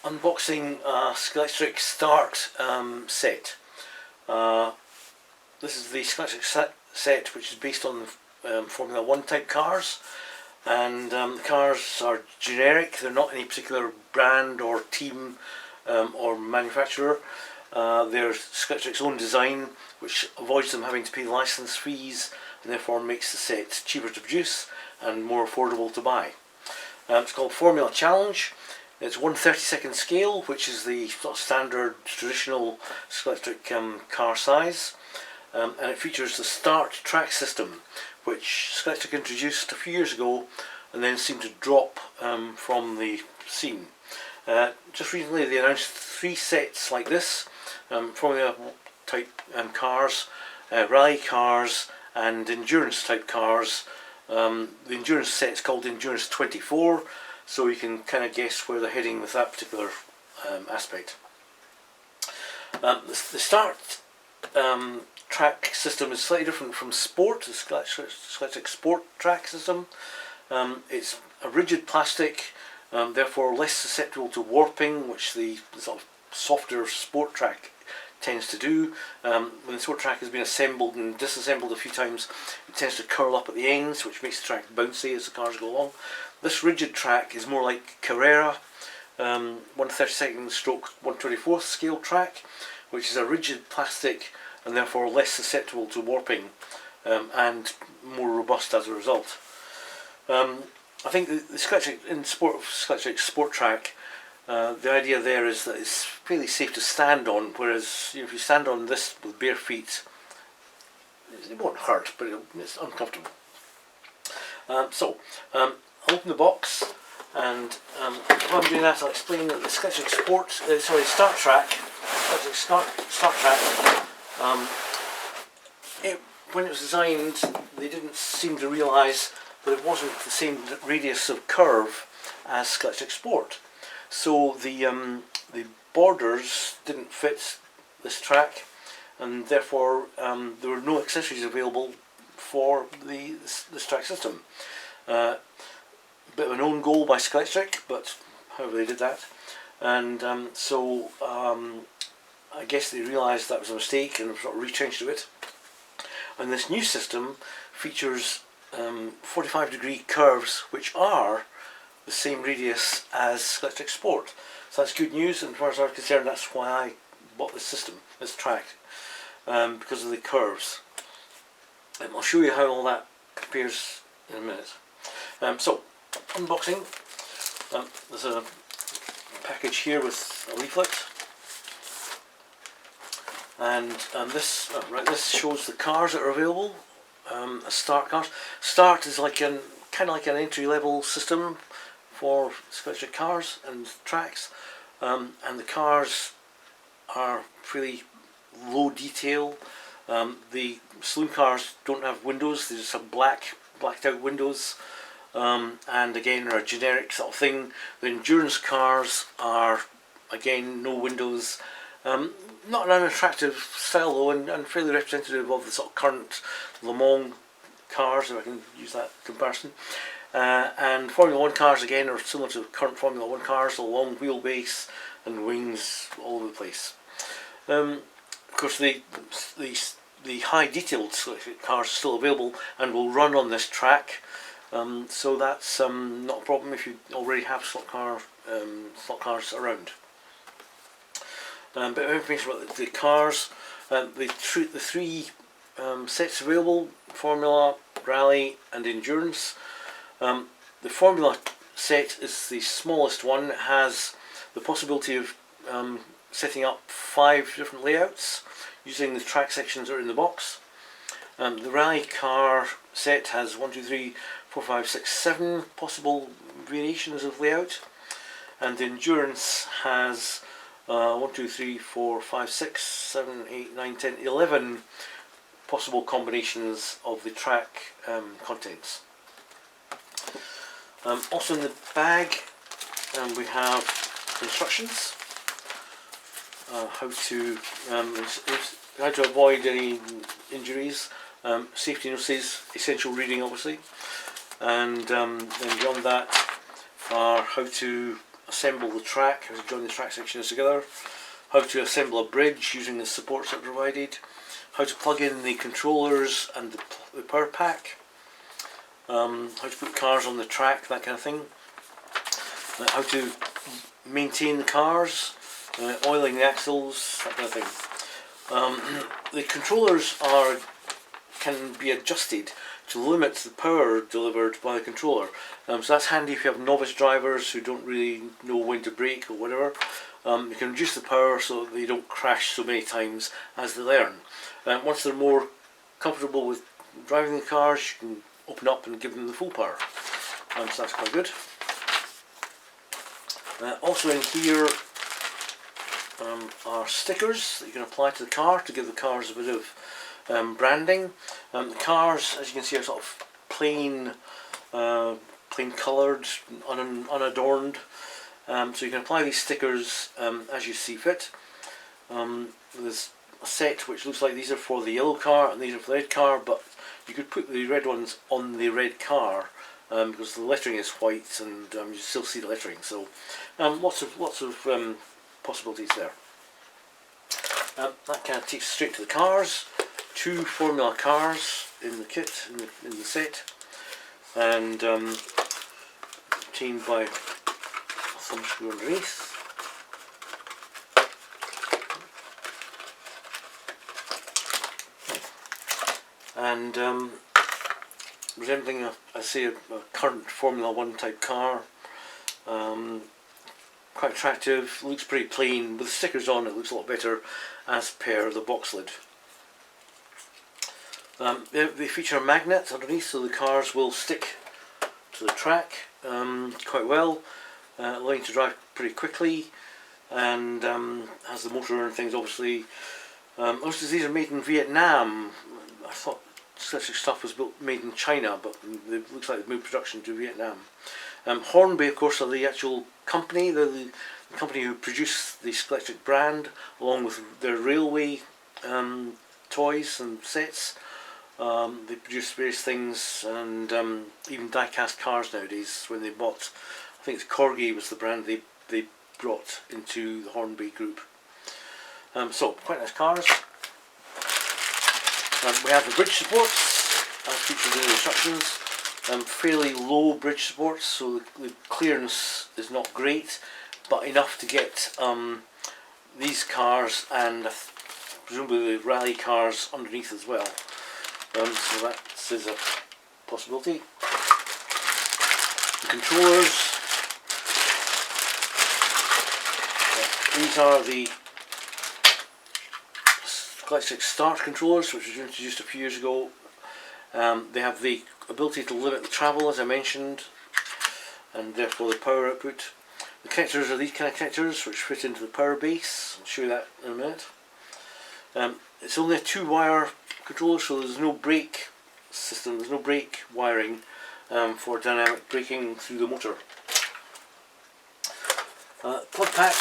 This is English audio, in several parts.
Unboxing Scalextric Start set. This is the Scalextric set, which is based on Formula 1 type cars, and the cars are generic. They're not any particular brand or team or manufacturer. They're Scalextric's own design, which avoids them having to pay license fees and therefore makes the set cheaper to produce and more affordable to buy. It's called Formula Challenge. It's 1/32nd scale, which is the sort of standard traditional Scalextric car size, and it features the Start track system, which Scalextric introduced a few years ago and then seemed to drop from the scene. Just recently they announced 3 sets like this: Formula type cars, rally cars and endurance type cars. The endurance set is called Endurance 24, so you can kind of guess where they're heading with that particular aspect. The Start track system is slightly different from Sport, the Scalextric Sport track system. It's a rigid plastic, therefore less susceptible to warping, which the sort of softer Sport track tends to do. When the Sport track has been assembled and disassembled a few times, it tends to curl up at the ends, which makes the track bouncy as the cars go along. This rigid track is more like Carrera 1/32nd stroke 1/24th scale track, which is a rigid plastic and therefore less susceptible to warping and more robust as a result. I think the Scalextric in Scalextric Sport track, the idea there is that it's fairly safe to stand on, whereas if you stand on this with bare feet, it won't hurt, but it's uncomfortable. I'll open the box, and while I'm doing that, I'll explain that the Scalextric Start track, when it was designed, they didn't seem to realise that it wasn't the same radius of curve as Scalextric Sport. So the borders didn't fit this track, and therefore there were no accessories available for this track system. Bit of an own goal by Scalextric, but however they did that, and I guess they realised that was a mistake and sort of retrenched to it. And this new system features 45-degree curves, which are the same radius as Scalextric Sport. So that's good news, and as far as I'm concerned, that's why I bought this system, this track, because of the curves. I'll show you how all that compares in a minute. Unboxing. There's a package here with a leaflet, and this shows the cars that are available. Start cars. Start is like kind of like an entry-level system for Scalextric cars and tracks, and the cars are really low detail. The saloon cars don't have windows; they just have blacked out windows. And again, are a generic sort of thing. The endurance cars are again no windows. Not an unattractive style though, and fairly representative of the sort of current Le Mans cars, if I can use that comparison. And Formula 1 cars again are similar to current Formula 1 cars, a long wheelbase and wings all over the place. Of course, the high detailed cars are still available and will run on this track. So that's not a problem if you already have slot cars around. Bit of information about the cars. The 3 sets available: Formula, Rally and Endurance. The Formula set is the smallest one. It has the possibility of setting up 5 different layouts using the track sections that are in the box. The Rally car set has 1, 2, 3, 4, 5, 6, 7 possible variations of layout, and the Endurance has 1, 2, 3, 4, 5, 6, 7, 8, 9, 10, 11 possible combinations of the track contents. Also in the bag we have instructions, how to avoid any injuries, safety notices, essential reading obviously, and then beyond that are how to assemble the track, how to join the track sections together, how to assemble a bridge using the supports that are provided, how to plug in the controllers and the power pack, how to put cars on the track, that kind of thing, how to maintain the cars, oiling the axles, that kind of thing. The controllers can be adjusted to limit the power delivered by the controller. So that's handy if you have novice drivers who don't really know when to brake or whatever. You can reduce the power so that they don't crash so many times as they learn. Once they're more comfortable with driving the cars, you can open up and give them the full power. So that's quite good. Also in here are stickers that you can apply to the car to give the cars a bit of branding. The cars, as you can see, are sort of plain coloured, unadorned. So you can apply these stickers as you see fit. There's a set which looks like these are for the yellow car and these are for the red car, but you could put the red ones on the red car because the lettering is white and you still see the lettering. So lots of possibilities there. That kind of takes us straight to the cars. 2 Formula cars in the kit, in the set, and obtained by a thumb screw underneath. And resembling a current Formula 1 type car. Quite attractive, looks pretty plain. With the stickers on it looks a lot better as per the box lid. They feature a magnet underneath so the cars will stick to the track quite well, allowing you to drive pretty quickly, and has the motor and things obviously. Most of these are made in Vietnam. I thought Scalextric stuff was made in China, but it looks like they've moved production to Vietnam. Hornby, of course, are the actual company. They're the company who produce the Scalextric brand, along with their railway toys and sets. They produce various things, and even die-cast cars nowadays. When they bought, I think it's Corgi was the brand they brought into the Hornby group. So quite nice cars. We have the bridge supports as featured in the instructions. Fairly low bridge supports, so the clearance is not great, but enough to get these cars and presumably the rally cars underneath as well. So that is a possibility. The controllers. These are the Scalextric Start controllers, which was introduced a few years ago. They have the ability to limit the travel, as I mentioned, and therefore the power output. The connectors are these kind of connectors which fit into the power base. I'll show you that in a minute. It's only a 2-wire controller, so there's no brake system, there's no brake wiring for dynamic braking through the motor. Plug pack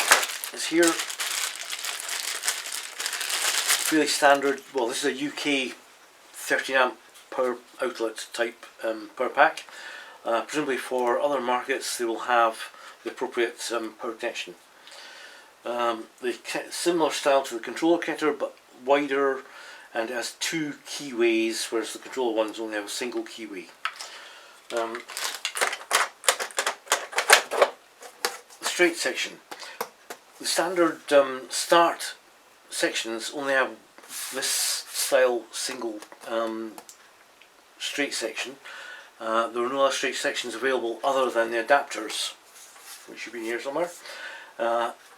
is here. Fairly standard. Well, this is a UK 13 amp power outlet type power pack. Presumably for other markets they will have the appropriate power connection. Similar style to the controller connector, but wider, and it has 2 keyways, whereas the controller ones only have a single keyway. The straight section. The standard start sections only have this style single straight section. There are no other straight sections available other than the adapters, which should be here somewhere.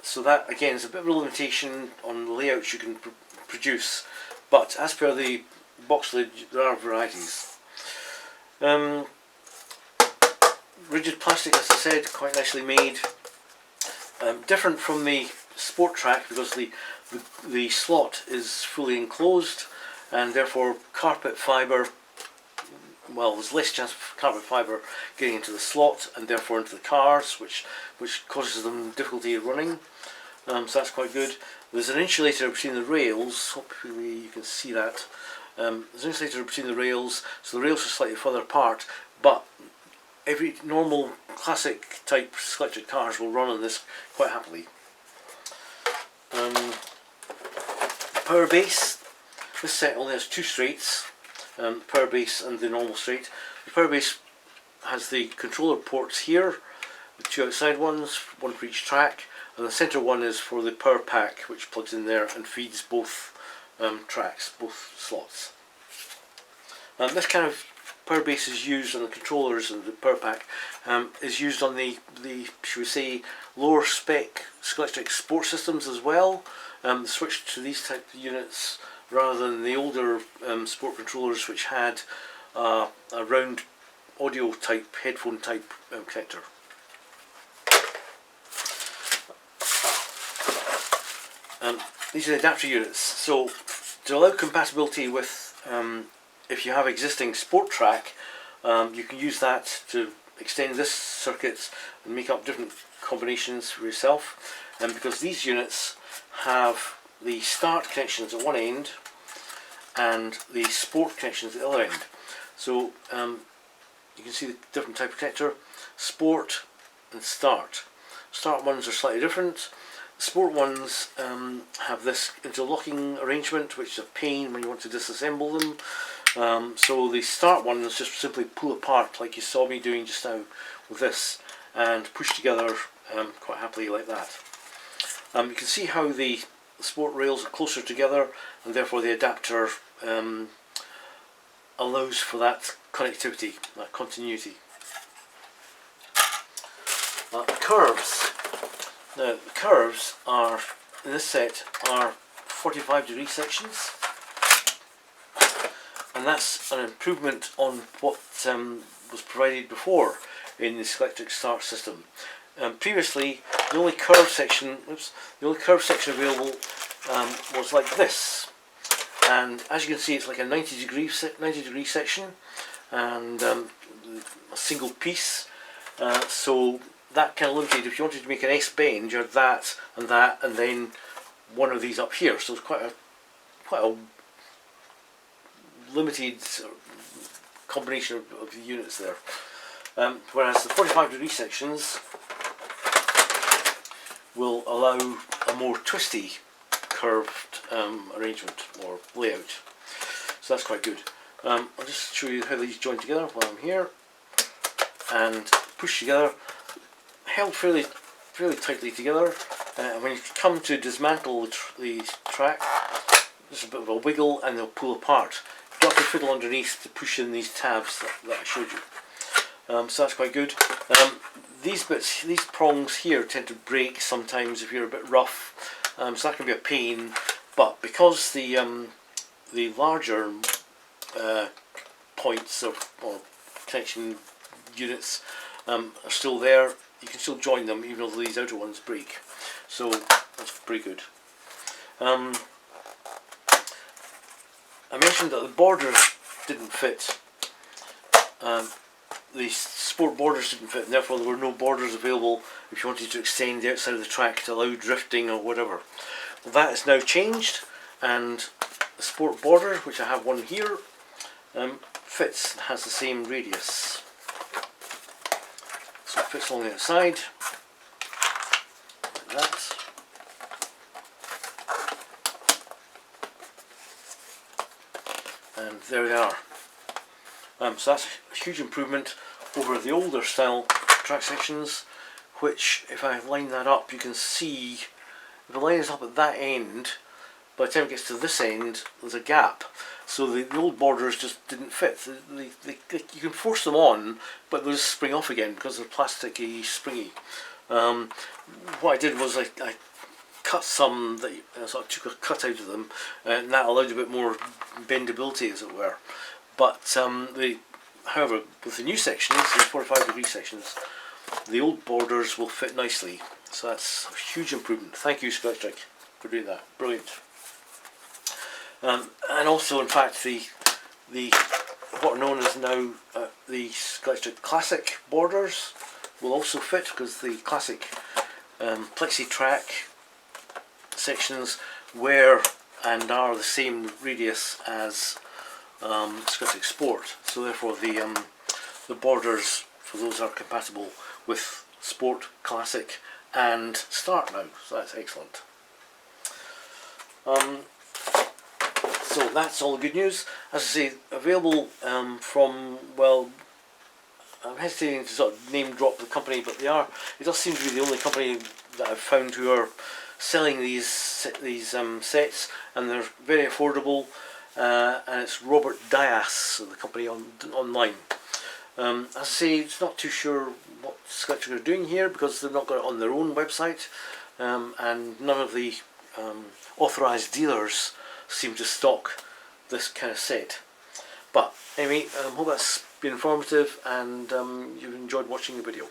So that again is a bit of a limitation on the layouts you can produce, but as per the box lid there are varieties. Rigid plastic, as I said, quite nicely made. Different from the Sport Track because the slot is fully enclosed, and therefore carpet fibre, well, there's less chance of carpet fibre getting into the slot and therefore into the cars, which causes them difficulty running. So that's quite good. There's an insulator between the rails, hopefully you can see that. There's an insulator between the rails, so the rails are slightly further apart, but every normal classic type Scalextric cars will run on this quite happily. Power base. This set only has two straights, the power base and the normal straight. The power base has the controller ports here, with two outside ones, one for each track, and the centre one is for the power pack, which plugs in there and feeds both tracks, both slots. This kind of power base is used on the controllers, and the power pack is used on the should we say, lower spec Scalextric sport systems as well. Switched to these type of units rather than the older sport controllers, which had a round audio type, headphone type connector. These are the adapter units. So to allow compatibility with, if you have existing sport track, you can use that to extend this circuit and make up different combinations for yourself. And because these units have the start connections at one end and the sport connections at the other end. So you can see the different type of connector, sport and start. Start ones are slightly different. Sport ones have this interlocking arrangement, which is a pain when you want to disassemble them. So the start ones just simply pull apart, like you saw me doing just now with this, and push together quite happily like that. You can see how the sport rails are closer together, and therefore the adapter allows for that connectivity, that continuity. Curves. Now the curves are, in this set, are 45-degree sections, and that's an improvement on what was provided before in the Scalextric Start system. Previously, the only curve section available was like this, and as you can see, it's like a 90-degree section, and a single piece. So that kind of limited. If you wanted to make an S bend, you had that, and then one of these up here. So it's quite a limited combination of the units there. Whereas the 45-degree sections will allow a more twisty curved arrangement or layout. So that's quite good. I'll just show you how these join together while I'm here, and push together, held fairly tightly together. And when you come to dismantle the track, there's a bit of a wiggle and they'll pull apart. You've got to fiddle underneath to push in these tabs that I showed you. So that's quite good. These prongs here tend to break sometimes if you're a bit rough, so that can be a pain. But because the larger points or connection units are still there, you can still join them even though these outer ones break. So that's pretty good. I mentioned that the borders didn't fit. The sport borders didn't fit, and therefore there were no borders available if you wanted to extend the outside of the track to allow drifting or whatever. Well, that is now changed, and the sport border, which I have one here, fits and has the same radius. So it fits along the outside, like that. And there they are. So that's a huge improvement over the older style track sections, which, if I line that up, you can see, if the line is up at that end, by the time it gets to this end, there's a gap. So the old borders just didn't fit. You can force them on, but they'll just spring off again because they're plasticky, springy. What I did was I cut some, so I took a cut out of them, and that allowed a bit more bendability, as it were. But however, with the new sections, the 45-degree sections, the old borders will fit nicely. So that's a huge improvement. Thank you, Scalextric, for doing that. Brilliant. And also, in fact, the what are known as now the Scalextric Classic borders will also fit, because the classic plexi track sections were and are the same radius as Scalextric Sport, so therefore the borders for those are compatible with Sport, Classic and Start now, so that's excellent. So that's all the good news. As I say, available from, well, I'm hesitating to sort of name drop the company, but it does seem to be the only company that I've found who are selling these sets, and they're very affordable, and it's Robert Dias, the company online. As I say, it's not too sure what Scalextric are doing here because they've not got it on their own website, and none of the authorised dealers seem to stock this kind of set. But anyway, hope that's been informative and you've enjoyed watching the video.